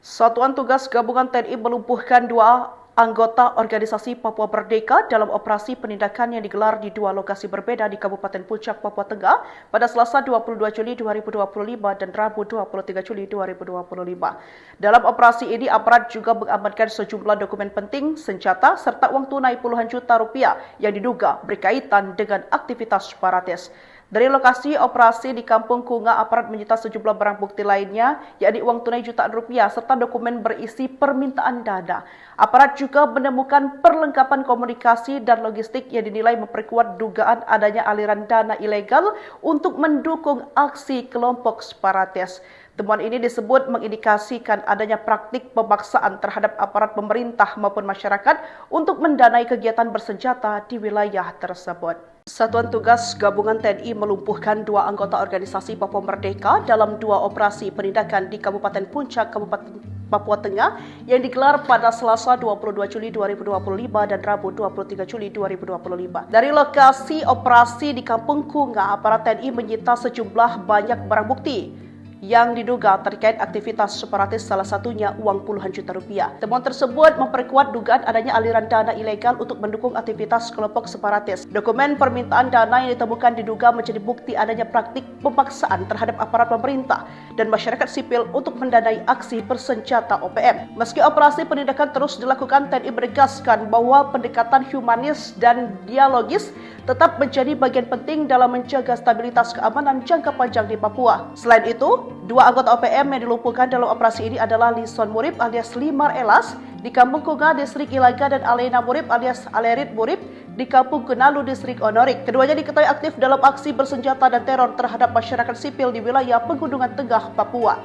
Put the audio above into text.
Satuan Tugas Gabungan TNI melumpuhkan dua anggota organisasi Papua Merdeka dalam operasi penindakan yang digelar di dua lokasi berbeda di Kabupaten Puncak, Papua Tengah pada Selasa 22 Juli 2025 dan Rabu 23 Juli 2025. Dalam operasi ini, aparat juga mengamankan sejumlah dokumen penting, senjata, serta uang tunai puluhan juta rupiah yang diduga berkaitan dengan aktivitas separatis. Dari lokasi operasi di Kampung Kunga, aparat menyita sejumlah barang bukti lainnya, yakni uang tunai jutaan rupiah serta dokumen berisi permintaan dana. Aparat juga menemukan perlengkapan komunikasi dan logistik yang dinilai memperkuat dugaan adanya aliran dana ilegal untuk mendukung aksi kelompok separatis. Temuan ini disebut mengindikasikan adanya praktik pemaksaan terhadap aparat pemerintah maupun masyarakat untuk mendanai kegiatan bersenjata di wilayah tersebut. Satuan Tugas Gabungan TNI melumpuhkan dua anggota organisasi Papua Merdeka dalam dua operasi penindakan di Kabupaten Puncak, Kabupaten Papua Tengah yang digelar pada Selasa 22 Juli 2025 dan Rabu 23 Juli 2025. Dari lokasi operasi di Kampung Kunga, aparat TNI menyita sejumlah banyak barang bukti yang diduga terkait aktivitas separatis, salah satunya uang puluhan juta rupiah. Temuan tersebut memperkuat dugaan adanya aliran dana ilegal untuk mendukung aktivitas kelompok separatis. Dokumen permintaan dana yang ditemukan diduga menjadi bukti adanya praktik pemaksaan terhadap aparat pemerintah dan masyarakat sipil untuk mendanai aksi bersenjata OPM. Meski operasi penindakan terus dilakukan, TNI menegaskan bahwa pendekatan humanis dan dialogis tetap menjadi bagian penting dalam menjaga stabilitas keamanan jangka panjang di Papua. Selain itu, dua anggota OPM yang dilumpuhkan dalam operasi ini adalah Lison Murib alias Limar Elas di Kampung Kunga, Distrik Ilaga, dan Alena Murib alias Alerit Murib di Kampung Kenalu, Distrik Onorik. Keduanya diketahui aktif dalam aksi bersenjata dan teror terhadap masyarakat sipil di wilayah Pegunungan Tengah, Papua.